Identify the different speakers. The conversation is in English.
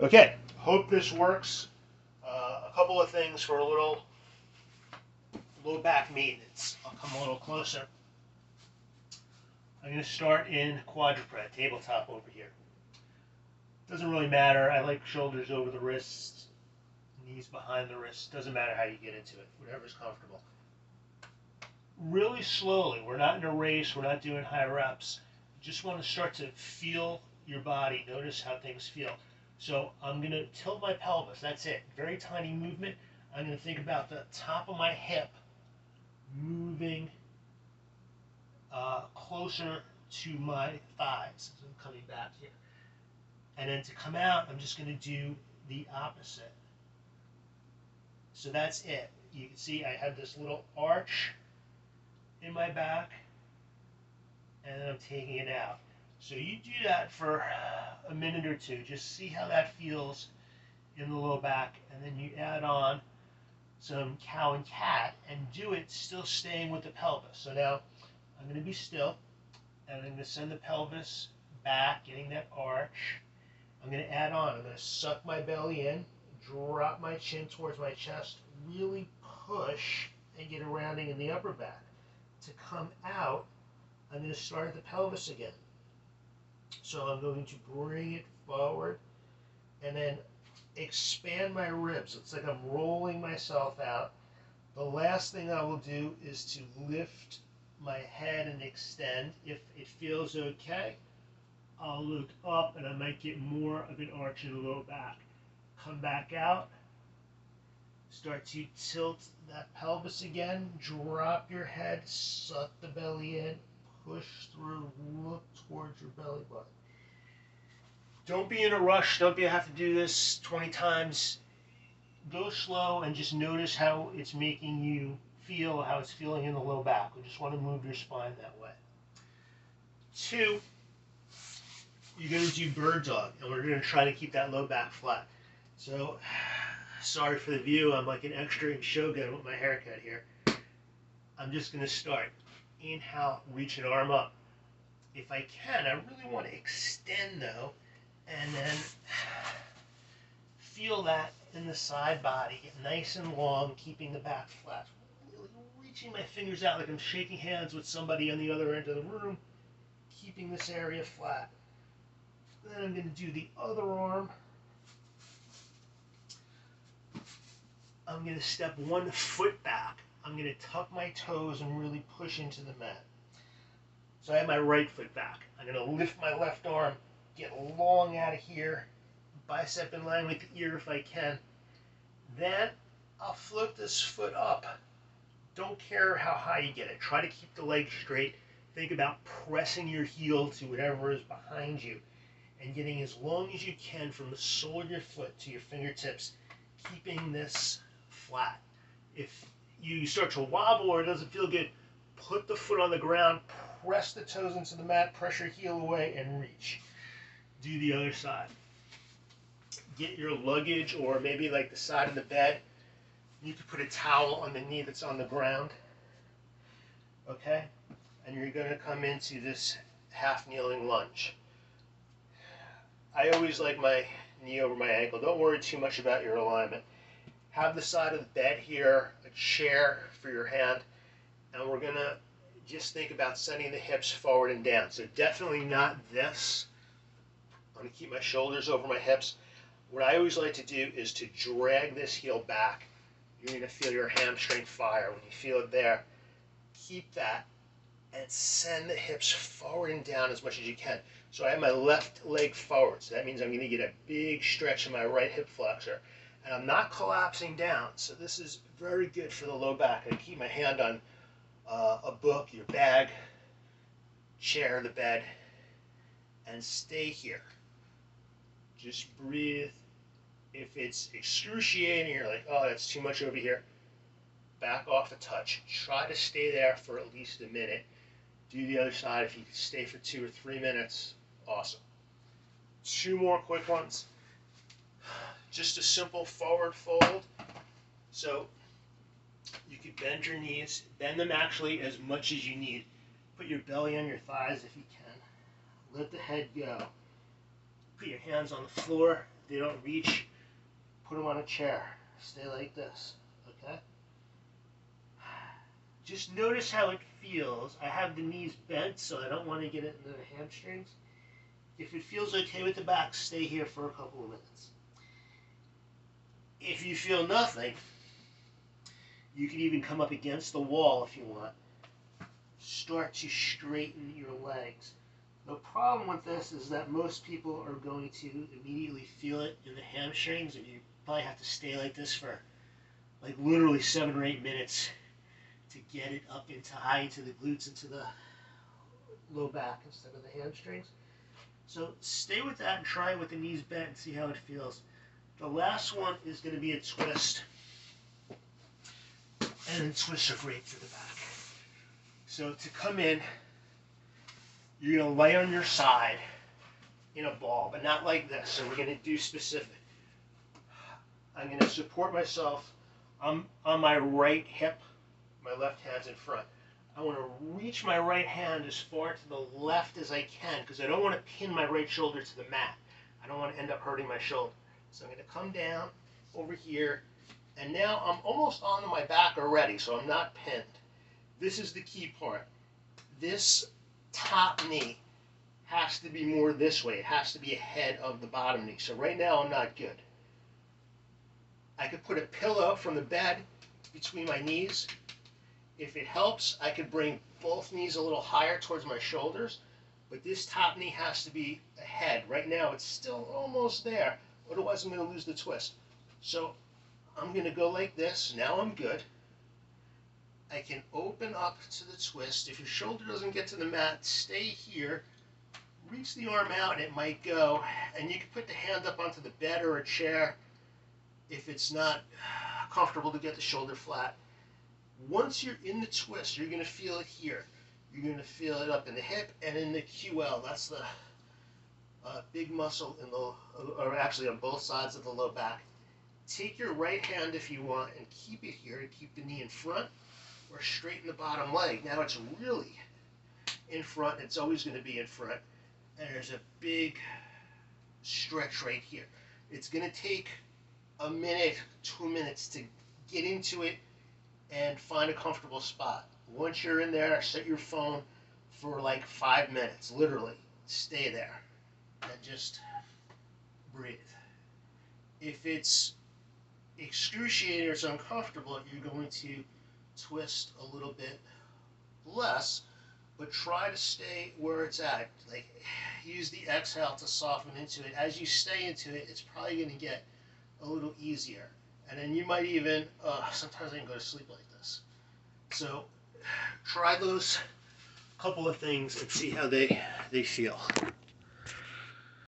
Speaker 1: Okay, hope this works. A couple of things for a little low back maintenance. I'll come a little closer. I'm going to start in quadruped, tabletop over here. Doesn't really matter. I like shoulders over the wrists, knees behind the wrists. Doesn't matter how you get into it, whatever's comfortable. Really slowly. We're not in a race. We're not doing high reps. You just want to start to feel your body. Notice how things feel. So I'm going to tilt my pelvis. That's it. Very tiny movement. I'm going to think about the top of my hip moving closer to my thighs. So I'm coming back here. And then to come out, I'm just going to do the opposite. So that's it. You can see I have this little arch in my back, and then I'm taking it out. So you do that for a minute or two. Just see how that feels in the low back, and then you add on some cow and cat, and do it still staying with the pelvis. So now I'm going to be still, and I'm going to send the pelvis back, getting that arch. I'm going to add on. I'm going to suck my belly in, drop my chin towards my chest, really push and get a rounding in the upper back. To come out, I'm going to start at the pelvis again. So I'm going to bring it forward and then expand my ribs. It's like I'm rolling myself out. The last thing I will do is to lift my head and extend. If it feels okay, I'll look up and I might get more of an arch in the low back. Come back out. Start to tilt that pelvis again. Drop your head, suck the belly in, push through, look towards your belly button. Don't be in a rush. Don't have to do this 20 times. Go slow and just notice how it's making you feel, how it's feeling in the low back. We just want to move your spine that way. 2, you're going to do bird dog, and we're going to try to keep that low back flat. So, sorry for the view. I'm like an extra in Shogun with my haircut here. I'm just going to start. Inhale, reach an arm up. If I can, I really want to extend though, and then feel that in the side body, get nice and long, keeping the back flat. Really reaching my fingers out like I'm shaking hands with somebody on the other end of the room, keeping this area flat. Then I'm going to do the other arm. I'm going to step 1 foot back. I'm going to tuck my toes and really push into the mat. So I have my right foot back. I'm going to lift my left arm, get long out of here, bicep in line with the ear if I can. Then I'll flip this foot up. Don't care how high you get it. Try to keep the leg straight. Think about pressing your heel to whatever is behind you and getting as long as you can from the sole of your foot to your fingertips, keeping this flat. If you start to wobble or it doesn't feel good, put the foot on the ground, press the toes into the mat, press your heel away, and reach. Do the other side. Get your luggage or maybe like the side of the bed. You could put a towel on the knee that's on the ground. Okay? And you're going to come into this half kneeling lunge. I always like my knee over my ankle. Don't worry too much about your alignment. Have the side of the bed here, a chair for your hand, and we're going to just think about sending the hips forward and down. So definitely not this. I'm going to keep my shoulders over my hips. What I always like to do is to drag this heel back. You're going to feel your hamstring fire. When you feel it there, keep that and send the hips forward and down as much as you can. So I have my left leg forward. So that means I'm going to get a big stretch in my right hip flexor. And I'm not collapsing down. So this is very good for the low back. I keep my hand on a book, your bag, chair, the bed, and stay here. Just breathe. If it's excruciating, you're like, oh, that's too much over here, back off a touch. Try to stay there for at least a minute. Do the other side. If you can stay for 2 or 3 minutes, awesome. 2 more quick ones. Just a simple forward fold. So you could bend your knees, bend them actually as much as you need. Put your belly on your thighs if you can. Let the head go. Put your hands on the floor, they don't reach, put them on a chair. Stay like this, okay? Just notice how it feels. I have the knees bent, so I don't want to get it into the hamstrings. If it feels okay with the back, stay here for a couple of minutes. If you feel nothing, you can even come up against the wall if you want. Start to straighten your legs. The problem with this is that most people are going to immediately feel it in the hamstrings, and you probably have to stay like this for like literally 7 or 8 minutes to get it up into high into the glutes, into the low back instead of the hamstrings. So stay with that and try it with the knees bent and see how it feels. The last one is going to be a twist. And then twist your right to the back. So to come in, you're going to lay on your side in a ball, but not like this. So we're going to do specific. I'm going to support myself on my right hip. My left hand's in front. I want to reach my right hand as far to the left as I can because I don't want to pin my right shoulder to the mat. I don't want to end up hurting my shoulder. So I'm going to come down over here, and now I'm almost onto my back already, so I'm not pinned. This is the key part. This top knee has to be more this way. It has to be ahead of the bottom knee. So right now I'm not good. I could put a pillow from the bed between my knees. If it helps, I could bring both knees a little higher towards my shoulders, but this top knee has to be ahead. Right now, it's still almost there. Otherwise, I'm going to lose the twist. So I'm going to go like this. Now I'm good. I can open up to the twist. If your shoulder doesn't get to the mat, stay here. Reach the arm out, and it might go. And you can put the hand up onto the bed or a chair if it's not comfortable to get the shoulder flat. Once you're in the twist, you're going to feel it here. You're going to feel it up in the hip and in the QL. That's the big muscle in the, or actually on both sides of the low back. Take your right hand if you want and keep it here. Keep the knee in front or straighten the bottom leg. Now it's really in front. It's always going to be in front. And there's a big stretch right here. It's going to take a minute, 2 minutes to get into it and find a comfortable spot. Once you're in there, set your phone for like 5 minutes, literally. Stay there and just breathe. If it's excruciating or it's uncomfortable, you're going to twist a little bit less, but try to stay where it's at. Like, use the exhale to soften into it. As you stay into it, it's probably going to get a little easier. And then you might even, sometimes I can go to sleep like this. So try those couple of things and see how they feel.